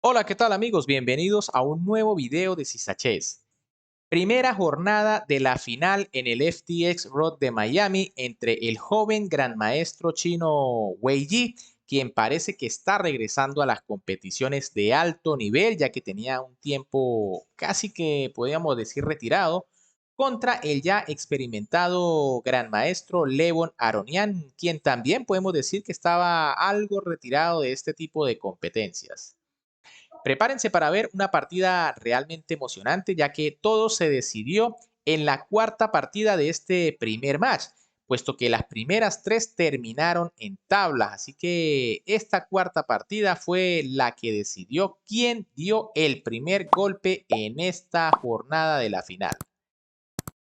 Hola, ¿qué tal amigos? Bienvenidos a un nuevo video de Sisachés. Primera jornada de la final en el FTX Road de Miami entre el joven gran maestro chino Wei Yi, quien parece que está regresando a las competiciones de alto nivel, ya que tenía un tiempo casi que podríamos decir retirado, contra el ya experimentado gran maestro Levon Aronian, quien también podemos decir que estaba algo retirado de este tipo de competencias. Prepárense para ver una partida realmente emocionante, ya que todo se decidió en la cuarta partida de este primer match, puesto que las primeras tres terminaron en tablas. Así que esta cuarta partida fue la que decidió quién dio el primer golpe en esta jornada de la final.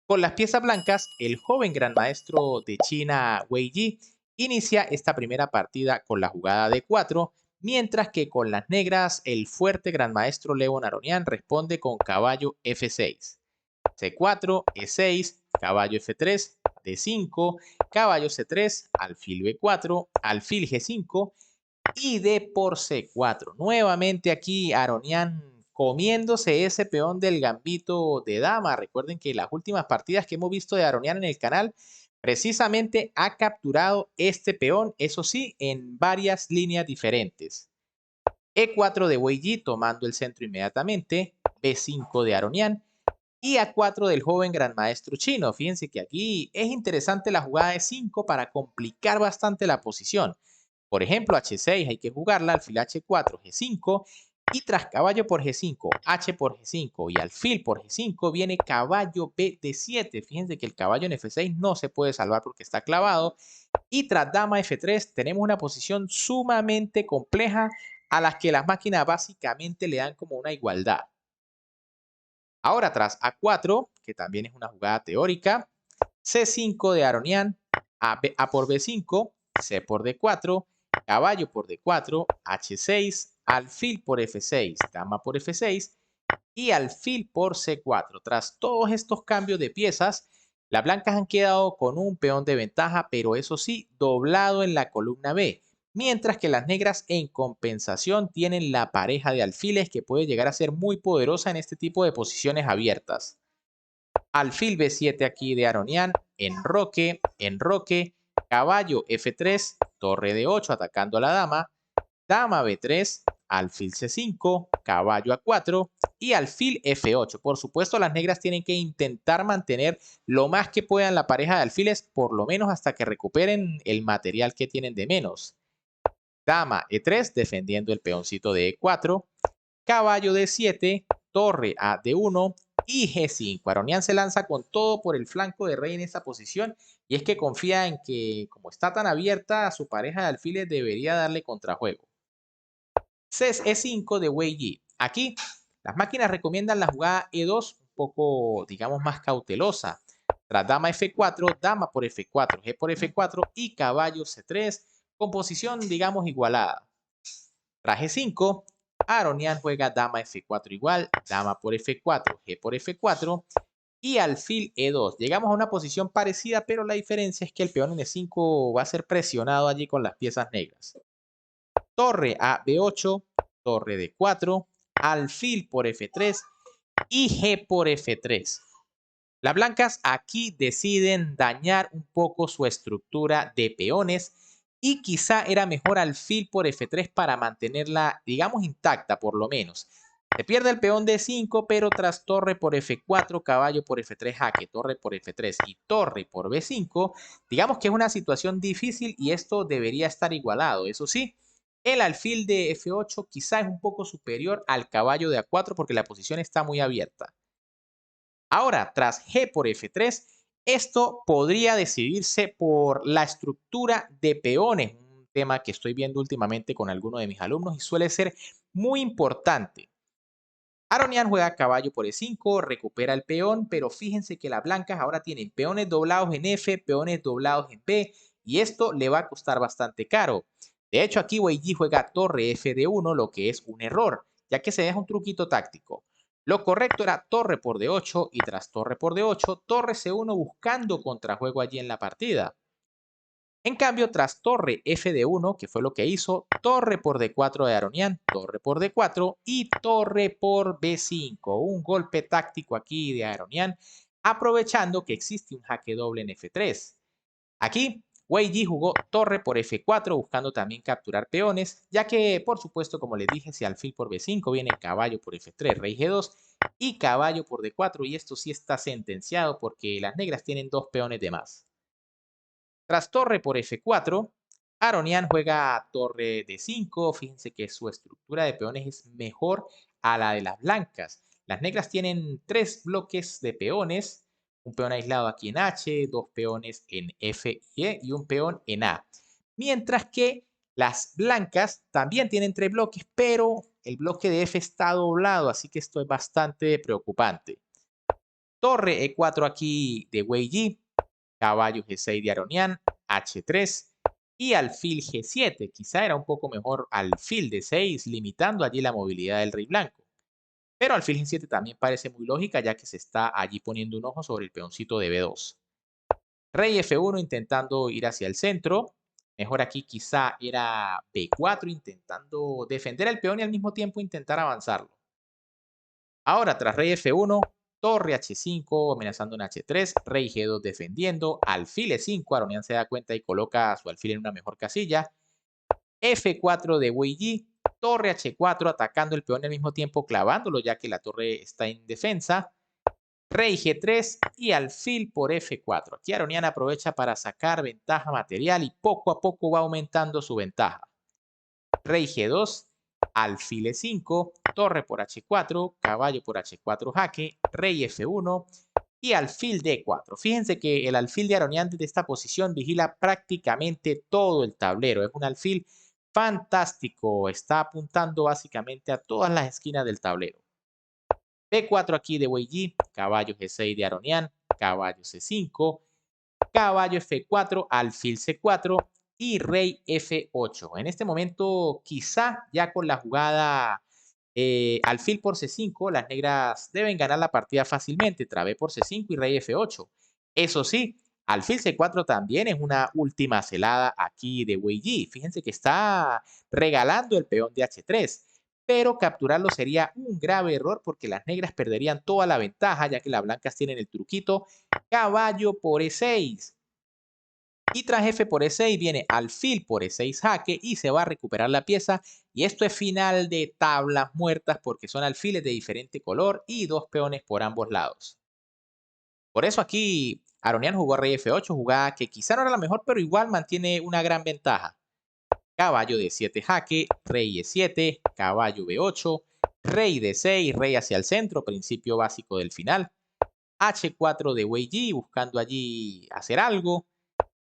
Con las piezas blancas, el joven gran maestro de China, Wei Yi, inicia esta primera partida con la jugada de 4, mientras que con las negras, el fuerte gran maestro Levon Aronian responde con caballo F6, C4, E6, caballo F3, D5, caballo C3, alfil B4, alfil G5 y D por C4. Nuevamente aquí Aronian comiéndose ese peón del gambito de dama. Recuerden que las últimas partidas que hemos visto de Aronian en el canal, precisamente ha capturado este peón, eso sí, en varias líneas diferentes. E4 de Wei Yi tomando el centro inmediatamente, B5 de Aronian y A4 del joven gran maestro chino. Fíjense que aquí es interesante la jugada de 5 para complicar bastante la posición. Por ejemplo, H6 hay que jugarla, alfil H4, G5 y tras caballo por G5, H por G5 y alfil por G5 viene caballo B de 7. Fíjense que el caballo en F6 no se puede salvar porque está clavado. Y tras dama F3 tenemos una posición sumamente compleja a las que las máquinas básicamente le dan como una igualdad. Ahora tras A4, que también es una jugada teórica, C5 de Aronian, A por B5, C por D4, caballo por D4, H6, alfil por F6, dama por F6 y alfil por C4. Tras todos estos cambios de piezas, las blancas han quedado con un peón de ventaja, pero eso sí, doblado en la columna B, mientras que las negras en compensación tienen la pareja de alfiles que puede llegar a ser muy poderosa en este tipo de posiciones abiertas. Alfil B7 aquí de Aronian, enroque, caballo F3, torre D8 atacando a la dama, dama B3, alfil C5, caballo A4 y alfil F8. Por supuesto, las negras tienen que intentar mantener lo más que puedan la pareja de alfiles, por lo menos hasta que recuperen el material que tienen de menos. Dama E3 defendiendo el peoncito de E4, caballo D7, torre a D1 y G5. Aronian se lanza con todo por el flanco de rey en esta posición y es que confía en que, como está tan abierta, a su pareja de alfiles debería darle contrajuego. CES E5 de Wei Yi. Aquí, las máquinas recomiendan la jugada E2 un poco, digamos, más cautelosa. Tras dama F4, dama por F4, G por F4 y caballo C3, con posición, digamos, igualada. Tras G5, Aronian juega dama F4 igual, dama por F4, G por F4 y alfil E2. Llegamos a una posición parecida, pero la diferencia es que el peón en E5 va a ser presionado allí con las piezas negras. Torre a B8, torre D4, alfil por F3 y G por F3. Las blancas aquí deciden dañar un poco su estructura de peones y quizá era mejor alfil por F3 para mantenerla, digamos, intacta por lo menos. Se pierde el peón D5, pero tras torre por F4, caballo por F3, jaque, torre por F3 y torre por B5, digamos que es una situación difícil y esto debería estar igualado. Eso sí, el alfil de F8 quizá es un poco superior al caballo de A4 porque la posición está muy abierta. Ahora, tras G por F3, esto podría decidirse por la estructura de peones, un tema que estoy viendo últimamente con algunos de mis alumnos y suele ser muy importante. Aronian juega caballo por E5, recupera el peón, pero fíjense que las blancas ahora tienen peones doblados en F, peones doblados en B, y esto le va a costar bastante caro. De hecho, aquí Wei Yi juega torre F de 1, lo que es un error, ya que se deja un truquito táctico. Lo correcto era torre por D8 y tras torre por D8, torre C1 buscando contrajuego allí en la partida. En cambio, tras torre f de 1, que fue lo que hizo, torre por d4 de Aronian, torre por d4 y torre por b5. Un golpe táctico aquí de Aronian, aprovechando que existe un jaque doble en f3. Aquí, Wei Yi jugó torre por f4, buscando también capturar peones, ya que, por supuesto, como les dije, si alfil por b5 viene caballo por f3, rey g2 y caballo por d4, y esto sí está sentenciado porque las negras tienen 2 peones de más. Tras torre por f4, Aronian juega torre d5. Fíjense que su estructura de peones es mejor a la de las blancas. Las negras tienen 3 bloques de peones, un peón aislado aquí en H, 2 peones en F y E y un peón en A. Mientras que las blancas también tienen 3 bloques, pero el bloque de F está doblado, así que esto es bastante preocupante. Torre E4 aquí de Wei Yi, caballo G6 de Aronian, H3 y alfil G7. Quizá era un poco mejor alfil D6, limitando allí la movilidad del rey blanco. Pero alfil G7 también parece muy lógica, ya que se está allí poniendo un ojo sobre el peoncito de B2. Rey F1 intentando ir hacia el centro. Mejor aquí quizá era B4 intentando defender el peón y al mismo tiempo intentar avanzarlo. Ahora, tras rey F1, torre H5 amenazando en H3, rey G2 defendiendo, alfil E5, Aronian se da cuenta y coloca su alfil en una mejor casilla, F4 de Wei Yi, torre H4 atacando el peón al mismo tiempo clavándolo ya que la torre está en defensa, rey G3 y alfil por F4. Aquí Aronian aprovecha para sacar ventaja material y poco a poco va aumentando su ventaja. Rey G2, alfil E5, torre por H4, caballo por H4 jaque, rey F1 y alfil D4. Fíjense que el alfil de Aronian desde esta posición vigila prácticamente todo el tablero. Es un alfil fantástico. Está apuntando básicamente a todas las esquinas del tablero. B4 aquí de Wei Yi, caballo G6 de Aronian, caballo C5, caballo F4, alfil C4 y rey F8. En este momento, quizá ya con la jugada alfil por C5, las negras deben ganar la partida fácilmente. Trabé por C5 y rey F8. Eso sí, alfil C4 también es una última celada aquí de Wei Yi. Fíjense que está regalando el peón de H3. Pero capturarlo sería un grave error porque las negras perderían toda la ventaja, ya que las blancas tienen el truquito caballo por E6. Y tras F por E6 viene alfil por E6 jaque y se va a recuperar la pieza. Y esto es final de tablas muertas porque son alfiles de diferente color y 2 peones por ambos lados. Por eso aquí Aronian jugó rey F8, jugada que quizá no era la mejor, pero igual mantiene una gran ventaja. Caballo D7 jaque, rey E7, caballo B8, rey D6, rey hacia el centro, principio básico del final. H4 de Wei Yi buscando allí hacer algo.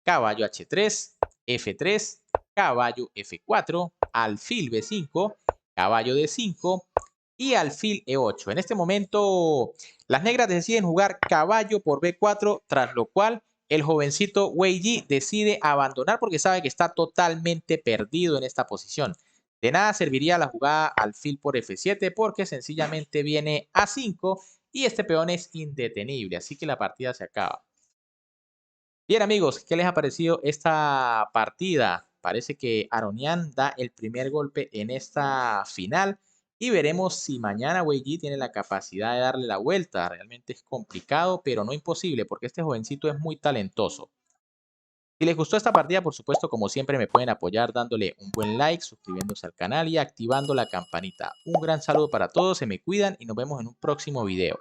Caballo H3, F3, caballo F4, alfil B5, caballo D5 y alfil E8. En este momento, las negras deciden jugar caballo por B4, tras lo cual el jovencito Wei Yi decide abandonar porque sabe que está totalmente perdido en esta posición. De nada serviría la jugada alfil por F7 porque sencillamente viene A5 y este peón es indetenible, así que la partida se acaba. Bien amigos, ¿qué les ha parecido esta partida? Parece que Aronian da el primer golpe en esta final y veremos si mañana Wei Yi tiene la capacidad de darle la vuelta. Realmente es complicado, pero no imposible porque este jovencito es muy talentoso. Si les gustó esta partida, por supuesto, como siempre, me pueden apoyar dándole un buen like, suscribiéndose al canal y activando la campanita. Un gran saludo para todos, se me cuidan y nos vemos en un próximo video.